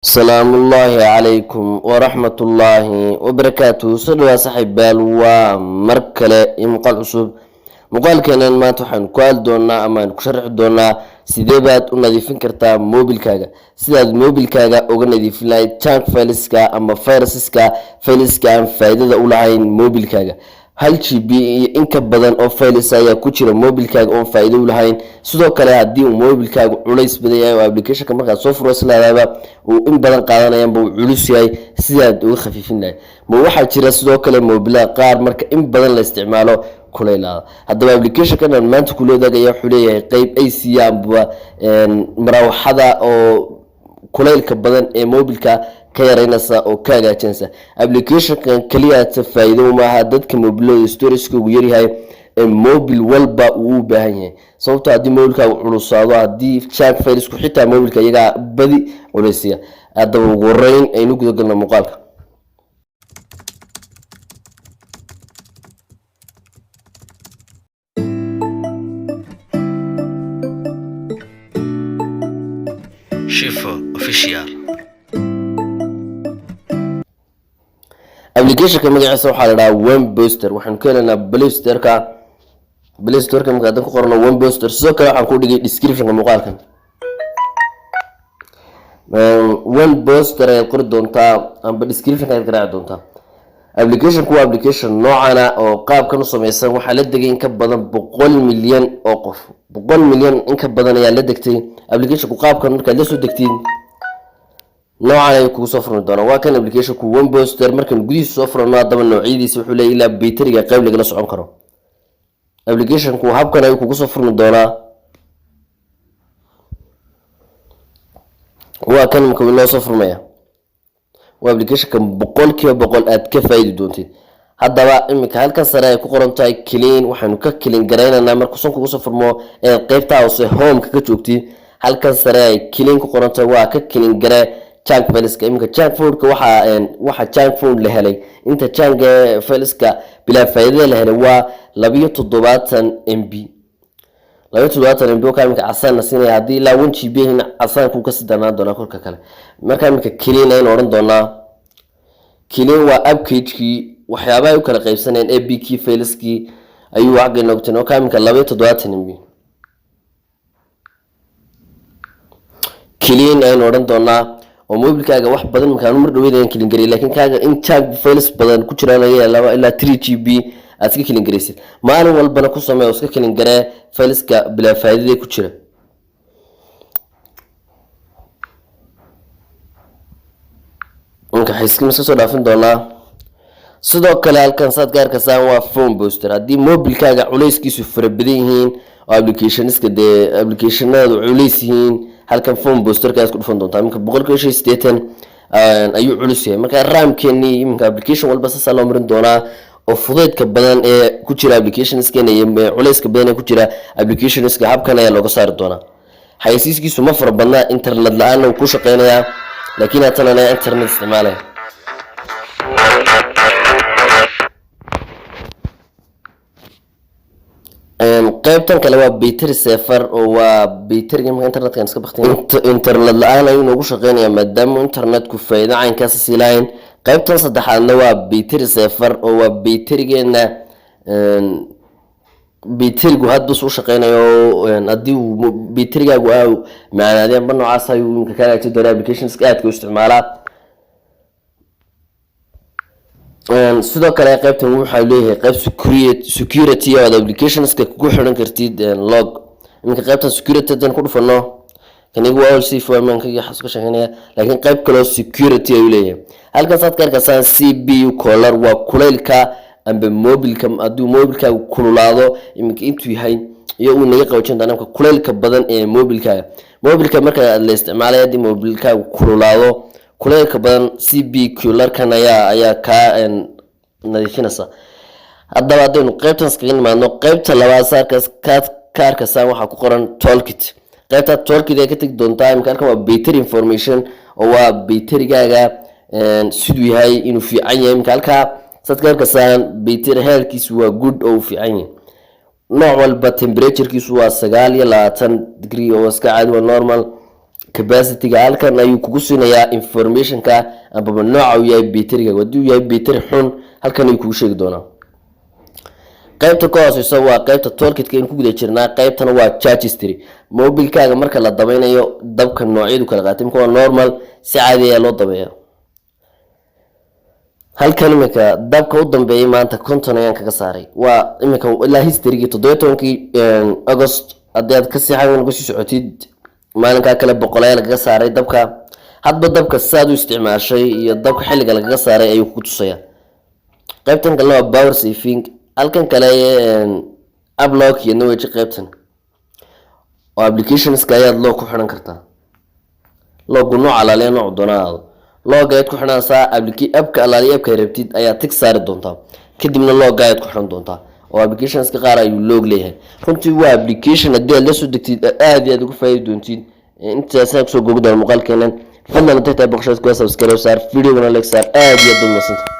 السلام الله عليكم ورحمة الله وبركاته. سلوى صاحب بالوا مركلة مقال عصب مقال كان ما تحن قال دونا أما نشرح دونا سيدبات ونظيفين كرتا موبيل كاجا سيد موبيل كاجا ونظيف لاي تانك فايلسكا أما فايلسكا فايدة أولعين موبيل كاجا hal GB in ka badan oo files ayaa ku jira mobilkaaga oo faa'iido u lahayn sidoo kale hadii uu mobilkaaga culays badan yahay oo application-ka marka soo furo islaadaaba uu in badan qaadanayaan buu culus yahay sidaad uga khafiifin lahayd ma waxa jira sidoo kale mobilada qaar marka in badan la isticmaalo kuleylada haddaba application-kan maanta ku leedahay wuxuu leeyahay qayb AC amba marawaxada oo kuleylka badan ee mobilka ka yareynaysa oo ka hagaajinaysa application-kan kaliya faa'iido ma aha dadka mobilada storage-koodu yar yahay ee mobil walba uu u baahan yahay sababtoo hadii mobilkaagu culusaado hadii chat files ku xitaa mobilka iyaga badi culaysiya haddaba ugu horeyn aynu guda galno muuqaalka Shifo official application-ka magaciisa waxaa la dhahaa One Booster waxaan ka helnaa Play Store-ka marka ku qorno One Booster sidoo kale waxaan ku dhigay description-ka muuqaalkan One Booster ay qori doontaa amba description-ka ay garaaci doontaa application-ku waa application noocana oo qaabkan u samaysan waxa la degay in ka badan 100 milyan oo qof 100 milyan in ka badan ayaa la degtay application-ku qaabkan marka la soo degtiin noocan ay ku soo furno doona waa kan application-ku One Booster markan gudihiisa soo furno hadaba noocyadiisa wuxuu leeyahay ilaa batteriga qayb laga socon karo application-ku habkan ay ku soo furno doona waa kan marka loo soo furmaya waa application-kan 100% aad ka faa'iido doontid haddaba imika halkan sare ay ku qoran tahay clean waxaanu ka clean gareynaynaa marka soo kugu soo furmo ee qaybta hoose home ka joogtid halkan sare ay clean ku qoran tahay waa ka clean garee junk fileska imika junk folder waxa junk folder la helay inta junk fileska bila faa'iido la helay waa 270 MB 270 MB ka imika asana sinay hadii ilaa 1 GB hina asana ku ka sidanaan doona korka kale marka imika clean ay oran doona clean waa update-kii waxyaabaha ay kala qaybsaneen APK fileski ayuu xaqay noqotay oo ka imika 270 MB clean ay oran doona oo mobilkaaga wax badan markaan mar dhaweeyeen clean garay laakiin kaaga in junk files badan ku jiraan ayaa ilaa 3 GB aad iska clean garaysid maalin walbana ku sameeyo iska clean garay fileska bila faa'iido ku jira xiskin soo dhaafin doona sidoo kale halkan saad gaar ka saan waa Phone Booster hadii mobilkaaga culayskiisu fara badan yihiin oo applicationada culays yihiin halkan Phone Booster-ka isku dhufan doontaa marka 180 ayuu culus yahay marka RAM-keeni imika application walba saas loo marin doonaa oo fudeedka badan ee ku jira applications-keena iyo culayska badan ee ku jira applications-ka habkan ayaa looga saari doonaa xayeysiiskiisu ma fara badna internet la'aan uu ku shaqeynayaa laakiin haatan internet isticmaalay qaybtan kale waa battery saver oo waa battery-ga internet-ka iska baqtin internet la'aan ayuu noogu shaqeynayaa maadaama internetku faa'iido caynkaas siilayn qaybtan saddexaadna waa battery saver oo waa battery-geena battery-gu hadba soo shaqeynayo hadii uu battery-gaagu aa macnaadeen ba noocaas ayuu ka hagaajin doonaa applications-ka aad ka isticmaalaa sidoo kale qaybtan waxa leeyahay qayb security oo applications-ka ku xiran kartid log iminka qaybtan security tan ku dhufano kanigu waa safe man ka xasu ka shaqeynaya laakiin qayb kale security ay leeyahay halkaas aad ka arkaysan CPU color waa kuleylka amba mobilka aduu mobilka kululaado iminka intuu yahay iyo uu naga qawaajin doonaa kuleylka badan ee mobilka marka la isticmaalayo hadii mobilka kululaado kuleylka badan CPU color-kan ayaa ka nadiifinaysa haddaba hadaynu qaybtan iskaga nimaadno qaybta labaad saarkaas ka arkaysan waxaa ku qoran toolkit qaybta toolkit ay ka tagi doontaa imika halkan waa battery information oo waa battery-gaaga siduu yahay inuu fiican yahay imika halkaa saad ka arkaysan battery health-kiisu waa good oo fiican yahay nooc walba temperature-kiisu waa 29 degree oo iska caadi waa normal capacity-ga halkan ayuu kugu siinayaa information-ka amba nooca uu yahay battery-ga. Haddii uu yahay battery xun halkan ayuu kugu sheegi doonaa. qaybta ka hooseysa waa qaybta toolkit-ka in ku guda jirnaa. qaybtana waa charge history. mobilkaaga marka la dabaynayo dabka noocyadu kala qaatay waa normal, si caadi ah loo dabeeyo. halkan imika dabka u dambeeyay maanta 50 ayaan kaga saaray. waa imika ilaa history-gii 17kii August haddii aad ka siixan ugu sii socotid maalinka kale 100 ayaa kaga saaray dabka. hadba dabka saad u isticmaashay iyo dabka xilliga lagaga saaray ayuu ku tusayaa. qaybtan kale waa power saving. halkan kale uplock iyo nowage qaybtan oo applications-ka ayaad loo ku xiran kartaa. loogu nooc alaaliya nooc doonaa looga aad ku xidhanaysaa app-ka alaaliya app-ka rabtid ayaa tig saari doontaa, kadibna looga aad ku xiran doontaa oo applications-ka qaar ayuu loog leeyahay. runtii waa application haddii aad la soo degtid aad iyo aad ugu faa'iidi doontiin. intaas aad soo go'do muuqaalkeenan fadlan inta boqoshaas ku subscribe saar, video-gana like saar, aad iyo aad u mahadsantahay.